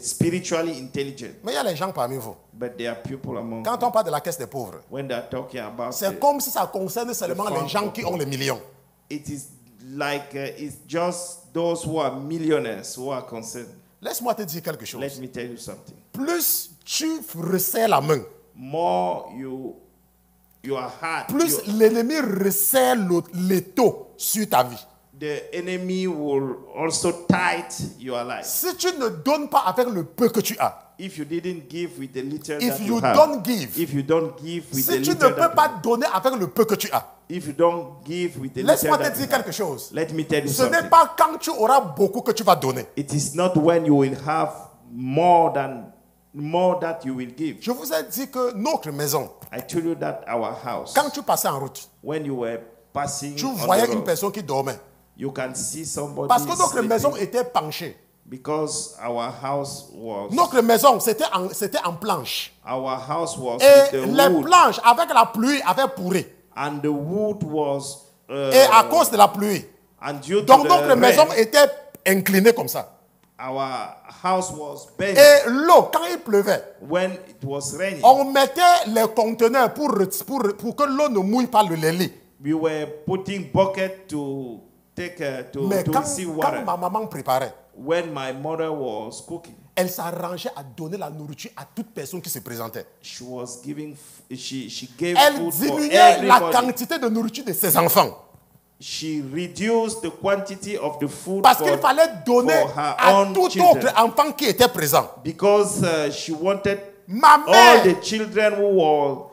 spiritually intelligent. Mais il y a les gens parmi vous. But there are people among Quand on parle de la caisse des pauvres, when they are talking about c'est it, comme si ça concerne seulement les gens qui ont les millions. it is like it's just those who are millionaires who are concerned. Laisse-moi te dire quelque chose. Let me tell you something. Plus tu resserres la main, More you are hard. plus l'ennemi resserre l'étau sur ta vie. The enemy will also tight your life. Si tu ne donnes pas avec le peu que tu as, If you didn't give with the little if that you you have, don't give, if you don't give with si the tu ne little peux that pas donner avec le peu que tu as, if you don't give with the laisse-moi little te that you dire have, quelque chose. let me tell you Ce n'est something. pas quand tu auras beaucoup que tu vas donner. It is not when you will have more that you will give. Je vous ai dit que notre maison, I told you that our house, quand tu passais en route, when you were passing tu on voyais the une road, personne qui dormait. you can see somebody Parce que notre sleeping maison était penchée. because our house was Notre maison, c'était en planche. with Et the les wood, planches, avec la pluie, avaient pourri. and the wood was Et à cause de la pluie. and due to Donc the notre rain, maison était inclinée comme ça. our house was bent. Et l'eau, quand il pleuvait, When it was raining, on mettait les conteneurs pour que l'eau ne mouille pas le lit. we were putting bucket to take Mais to quand receive water. ma maman préparait, When my mother was cooking, elle s'arrangeait à donner la nourriture à toute personne qui se présentait. she was giving she gave Elle food for diminuait la everybody. quantité de nourriture de ses enfants. She reduced the quantity of the food Parce qu'il fallait donner for her à own tout children. autre enfant qui était présent. because she wanted Ma all mère, the children who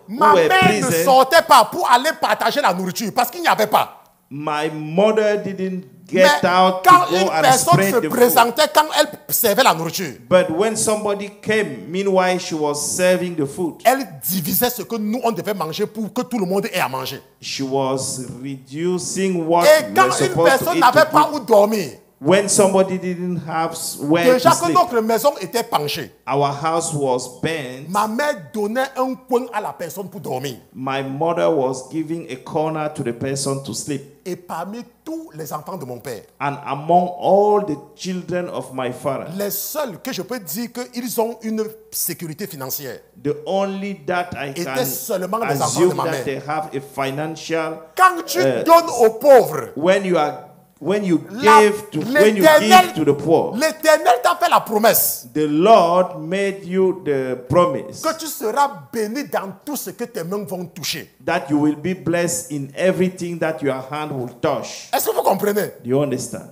ma were mère ne present. sortait pas pour aller partager la nourriture parce qu'il n'y avait pas. My mother didn't Mais get out quand to une go and personne se spread the food. présentait, quand elle servait la nourriture, But when somebody came, meanwhile she was serving the food. elle divisait ce que nous, on devait manger pour que tout le monde ait à manger. She was reducing what Et we quand were une supposed to personne eat n'avait to pas give. où dormir, When somebody didn't have where déjà to que sleep, notre maison était penchée, our house was bent. ma mère donnait un coin à la personne pour dormir. My mother was giving a corner to the person to sleep. Et parmi tous les enfants de mon père, And among all the children of my father, les seuls que je peux dire qu'ils ont une sécurité financière, the only that I étaient can seulement les enfants assume de ma that mère. they have a financial. Quand tu donnes aux pauvres, When you give to the poor, l'Éternel t'a fait la promesse the Lord made you the promise que tu seras béni dans tout ce que tes mains vont toucher. that you will be blessed in everything that your hand will touch. Est-ce que vous comprenez? Do you understand?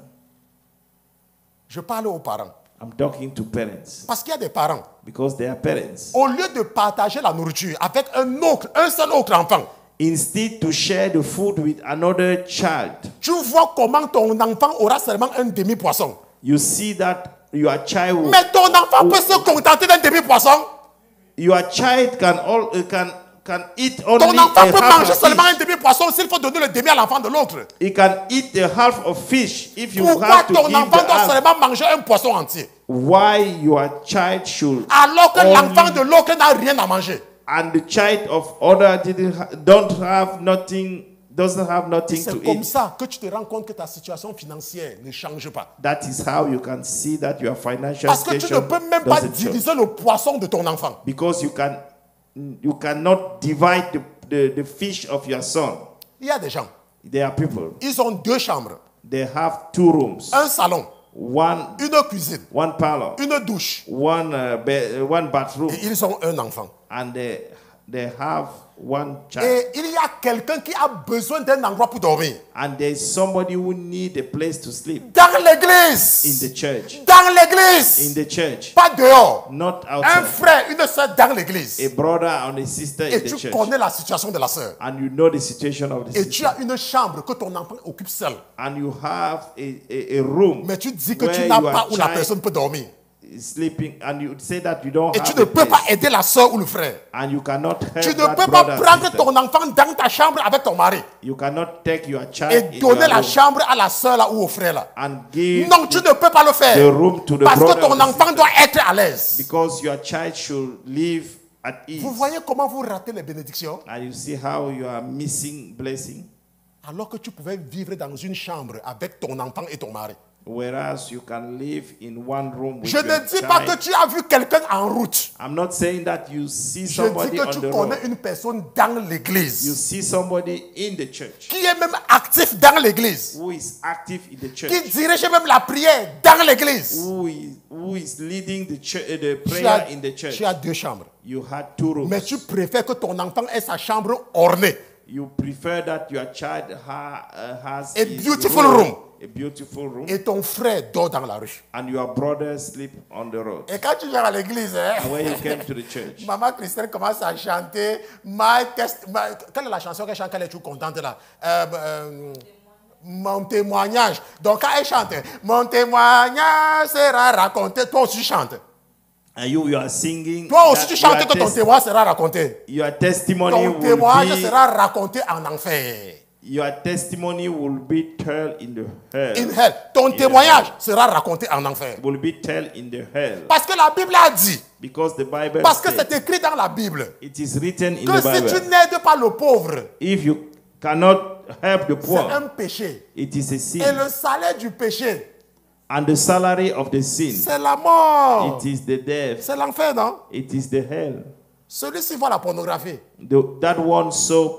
Je parle aux parents. I'm talking to parents Parce qu'il y a des parents, because they are parents. au lieu de partager la nourriture avec un seul autre enfant, Instead to share the food with another child, tu vois comment ton enfant aura seulement un demi-poisson. you see that your child will, Mais ton enfant peut se contenter d'un demi-poisson. your child can eat only Ton a enfant peut half manger of seulement un fish. demi-poisson s'il faut donner le demi à l'enfant de l'autre. He can eat the half of fish if you Pourquoi have to ton give enfant the doit half. seulement manger un poisson entier Why your child should alors que only- l'enfant de l'autre n'a rien à manger? and the child of other doesn't have nothing C'est to comme eat. ça que tu te rends compte que ta situation financière ne change pas. That is how you can see that your financial Parce que tu ne situation peux même pas doesn't change. diviser le poisson de ton enfant. Because you cannot divide the fish of your son. Il y a des gens, There are people. ils ont 2 chambres, They have 2 rooms, un salon, one une cuisine, parlor, une douche. one bathroom, Et ils ont un enfant. and they have one child. Et il y a quelqu'un qui a besoin d'un endroit pour dormir. And there is somebody who need a place to sleep Dans in l'église. the church. Dans In l'église. the church, Pas dehors. not Un outside. frère, une soeur dans l'église. A brother and a sister in Et the tu church. connais la situation de la sœur. And you know the situation of the Et tu sister. as une chambre que ton enfant occupe seul. And you have a room Mais tu dis que where tu n'as your pas où la child personne peut dormir. is sleeping, and you say that you don't Et have tu ne a peux pas place. aider la sœur ou le frère. And you cannot help Tu ne that peux pas brother and prendre sister. ton enfant dans ta chambre avec ton mari You cannot take your child et in donner your la room chambre à la sœur là ou au frère là. and give Non, tu ne peux pas le the faire. room to the Parce que brother ton and the enfant sister. doit être à l'aise. Because your child should live at ease. Vous voyez comment vous ratez les bénédictions And you see how you are missing blessing alors que tu pouvais vivre dans une chambre avec ton enfant et ton mari. Whereas you can live in one room with Je your ne dis pas que child. tu as vu quelqu'un en route. I'm not saying that you see Je dis somebody que on tu the connais road. une personne dans You l'église see somebody in the church qui est même actif dans l'église, who is active in the church, qui dirige même la prière dans l'église. who is leading the church, the Tu prayer in the church. as 2 chambres. You had 2 rooms. Mais tu préfères que ton enfant ait sa chambre ornée. You prefer that your child has A his beautiful room. a beautiful room, Et ton frère dort dans la rue. and your brother sleep on the road. Et quand tu viens à l'église, And when you came to the church, maman Christine commence à chanter. Quelle est la chanson qu'elle chante quand elle est toujours contente là? Mon témoignage. Donc quand elle chante, mon témoignage sera raconté. Toi aussi tu chantes. and you are singing, Toi aussi that tu chantes que ton témoignage sera raconté. your testimony Ton will témoignage be sera raconté en enfer. your testimony will be told in the hell. In hell. Ton In the témoignage hell. sera raconté en enfer. Will be told in the hell. Parce que la Bible a dit, Because the Bible parce que says, c'est écrit dans la Bible, it is written in que the si tu Bible, n'aides pas le pauvre, if you cannot help the c'est un poor, péché. it is a Et sin. le salaire du péché, And the salary of the sin, c'est la mort. it is the death. C'est l'enfer, non? It is the hell. Celui-ci voit la pornographie. That one saw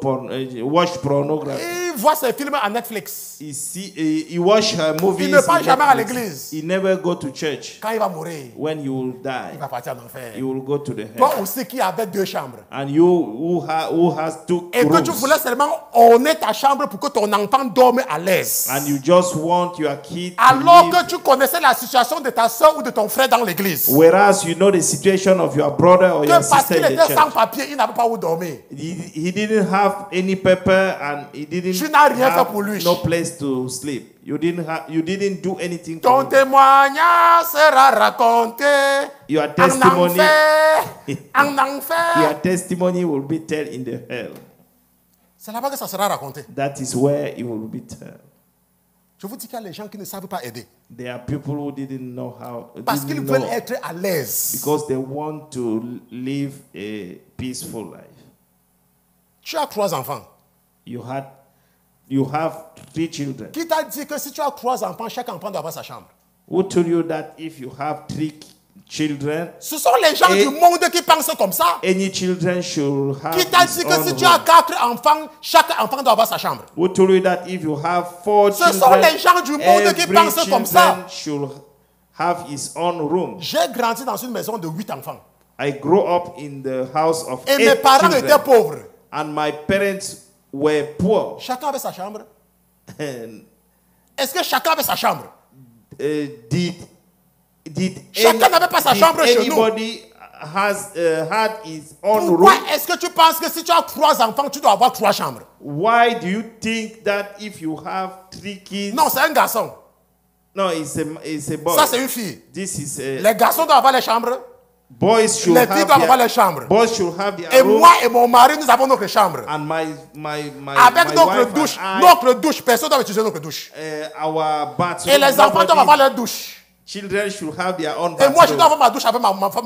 watch pornography. Il voit ses films à Netflix. He watch movies. Il ne va in jamais à Netflix. l'église. He never go to church. Quand il va mourir, When you will il die, va partir en enfer. you will go to the Toi hell. aussi qui avais 2 chambres. And you who has 2 Et que tu rooms, voulais seulement orner ta chambre pour que ton enfant dorme à l'aise. and you just want your kid to Alors live, que tu connaissais la situation de ta soeur ou de ton frère dans l'église. whereas you know the situation of your brother or your Que parce sister qu'il in the était sans church. papier, il n'avait pas où dormir. He didn't have any paper, and he didn't Tu n'as rien fait have pour lui. no place to sleep. You didn't do anything for Ton him. témoignage sera raconté Your en testimony, enfer. En your enfer. testimony will be told in the hell. C'est là-bas que ça sera raconté. That is where it will be told. Je vous dis qu'il y a les gens qui ne savent pas aider. There are people who didn't know how, Parce qu'ils didn't veulent know, être à l'aise. because they want to live a peaceful life. Tu as 3 enfants. You have 3 children. Qui t'a dit que si tu as 3 enfants, chaque enfant doit avoir sa chambre? Who told you that if you have 3 children, Ce sont les gens Et- du monde qui pensent comme ça. any children should have Qui t'a his dit que own si tu as room? 4 enfants, chaque enfant doit avoir sa chambre? Who told you that if you have 4 Ce sont children, les gens du monde qui every pensent comme ça. children should have his own room? J'ai grandi dans une maison de 8 enfants. I grew up in the house of Et mes 8 parents children, étaient pauvres. and my parents were poor. Chacun avait sa chambre. And Est-ce que chacun avait sa chambre? did Chacun n'avait pas sa chambre chez nous. anybody had his own Pourquoi room? est-ce que tu penses que si tu as 3 enfants, tu dois avoir 3 chambres? Why do you think that if you have 3 kids? Non, c'est un garçon. No, it's a boy. Ça, c'est une fille. This is a Les garçons doivent avoir les chambres. boys should Les filles have doivent avoir les their, chambres. boys should have their Et room. moi et mon mari, nous avons notre chambre. And my Avec my notre wife douche. and I, Notre douche. Personne ne doit utiliser notre douche. our bathroom. Et les enfants doivent avoir leur douche. Children should have their own Et moi, je bathroom. dois avoir ma douche avec ma femme,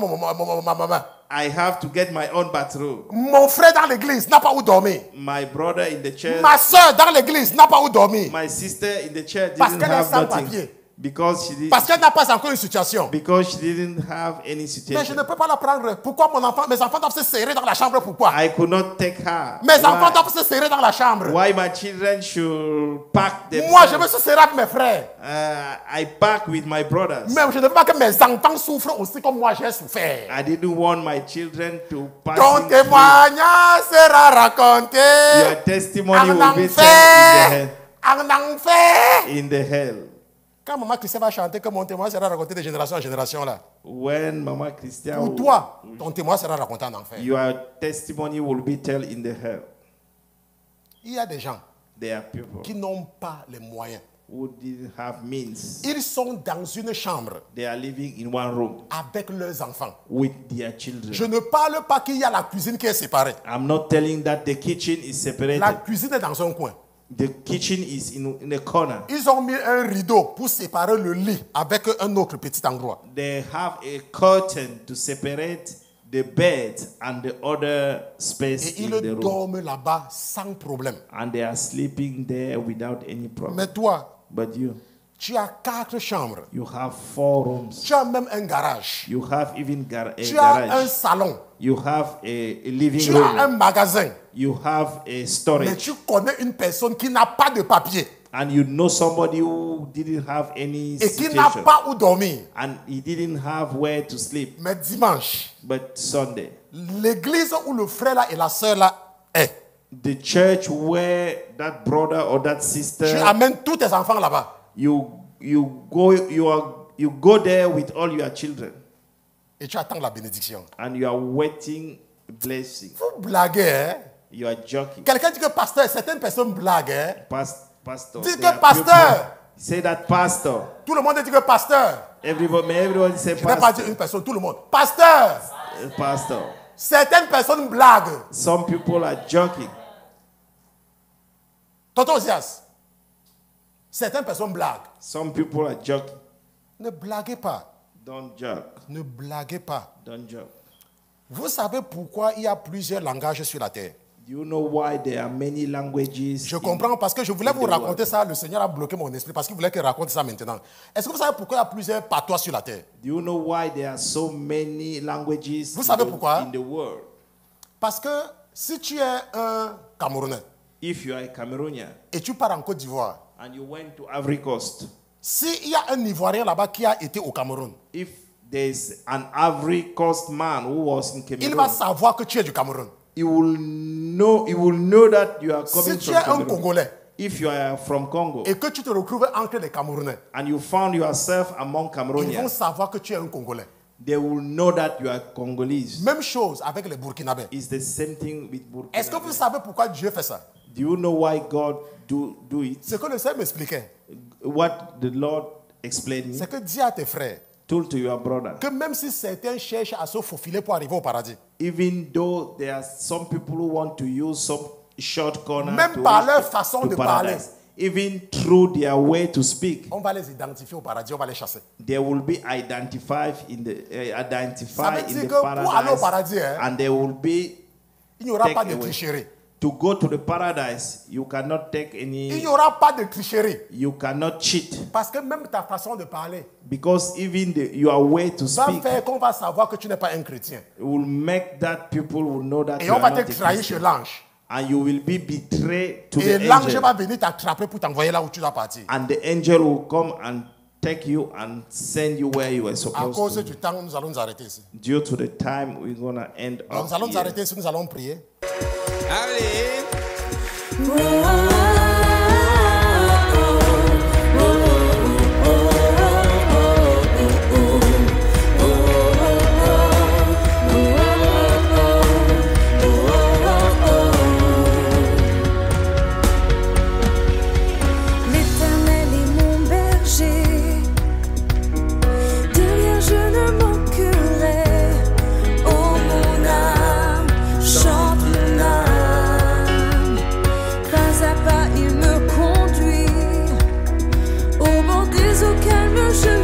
ma maman. I have to get my own bathroom. Mon frère dans l'église n'a pas où dormir. My brother in the church, Ma soeur dans l'église n'a pas où dormir. my sister in the church Parce didn't qu'elle est have sans nothing papier. because Parce qu'elle n'a pas encore une situation. she didn't have any Mais je situation. ne peux pas la prendre. Pourquoi mes enfants doivent se serrer dans la chambre? Pourquoi? I could not take her. Mes enfants Why? doivent se serrer dans la chambre. Why my children should pack themselves? Moi, je me suis serré avec mes frères. I pack with my brothers. Mais je ne veux pas que mes enfants souffrent aussi comme moi j'ai souffert. I didn't want my children to pass Ton through. témoignage sera raconté Your testimony en will be enfer. En enfer. in the hell. Quand maman Christian va chanter que mon témoignage sera raconté de génération en génération là. When Mama Christian, Pour toi, ton témoignage sera raconté en enfer. your testimony will be told in the hell. Il y a des gens There are people qui n'ont pas les moyens. who didn't have means. Ils sont dans une chambre They are living in one room avec leurs enfants. with their children. Je ne parle pas qu'il y a la cuisine qui est séparée. I'm not telling that the kitchen is separated. La cuisine est dans un coin. The kitchen is in a corner. Ils ont mis un rideau pour séparer le lit avec un autre petit endroit. They have a curtain to separate the bed and the other space Et in the ils room. dorment là-bas sans problème. And they are sleeping there without any problem. Mais toi, But you, Tu as 4 chambres. You have 4 rooms. Tu as même un garage. You have even a Tu as un garage. salon. You have a living Tu as un room. magasin. You have a Mais storage. tu connais une personne qui n'a pas de papier And you know somebody who didn't have any et qui n'a situation. pas où dormir. And he didn't have where to sleep. Mais dimanche, But Sunday, l'église où le frère là et la sœur là est, the church where that brother or that tu sister, amènes tous tes enfants là-bas. you go there with all your children, Et tu attends la bénédiction. and you are waiting blessing. Vous blaguez, hein? You are joking. Quelqu'un dit que pasteur, certaines personnes blaguent, hein? Pastor. Dis there que are pasteur. people- Say that pastor. Tout le monde dit que pasteur. Everybody say Je n'ai pas pastor. dit une personne, tout le monde. Pasteur. Pastor. Certaines personnes blaguent. Some people are joking. Tonton Osias. Certaines personnes blaguent. Some people are joking. Ne blaguez pas. Don't joke. Ne blaguez pas. Don't joke. Vous savez pourquoi il y a plusieurs langages sur la terre? Do you know why there are many languages? Je comprends parce que je voulais in vous the raconter world? ça. Le Seigneur a bloqué mon esprit parce qu'il voulait que je raconte ça maintenant. Est-ce que vous savez pourquoi il y a plusieurs patois sur la terre? Do you know why there are so many languages Vous savez in pourquoi? the world? Parce que si tu es un Camerounais If you are a Cameroonian et tu pars en Côte d'Ivoire, and you went to Ivory Coast, s'il y a un Ivoirien là-bas qui a été au Cameroun, if there's an Ivory Coast man who was in il va Cameroon, savoir que tu es du Cameroun. he will know that you are coming Si tu from es un Cameroon. Congolais If you are from Congo et que tu te retrouves entre les Camerounais, and you found yourself among ils vont Cameroonians, savoir que tu es un Congolais. they will know that you are Congolese. Même chose avec les Burkinabés. It's the same thing with Burkina. Est-ce que vous savez pourquoi Dieu fait ça? Do you know why God do it? Ce que le Seigneur m'expliquait, What the Lord explained me, c'est que dis à tes frères told to your brother. que même si certains cherchent à se faufiler pour arriver au paradis, Even though there are some people who want to use some short corner même to par reach leur façon to de parler, paradise, even through their way to speak, on va les identifier au paradis, on va les chasser. they will be identified in the Ça veut dire in the que pour aller au paradise, paradis, hein, and they will be il n'y aura take pas de away. tricherie. to go to the paradise. You cannot take Il n'y any. aura pas de tricherie. You cannot cheat, Parce que même ta façon de parler because even your way to va speak faire qu'on va savoir que tu n'es pas un chrétien. will make that people will know that Et you on are va not te a trahir chez Christian. l'ange. And you will be betrayed to Et the l'ange angel. va venir t'attraper pour t'envoyer là où tu dois partir. And the angel will come and take you and send you where you were À supposed cause to. du temps, nous allons nous arrêter ici. Due to the time, we're going to end Donc, up nous allons nous here. arrêter ici, nous allons prier. Allez. L'Éternel est mon berger, de rien je ne manquerai. Oh mon âme, chante mon âme. Pas à pas il me conduit, au bord des eaux calmes je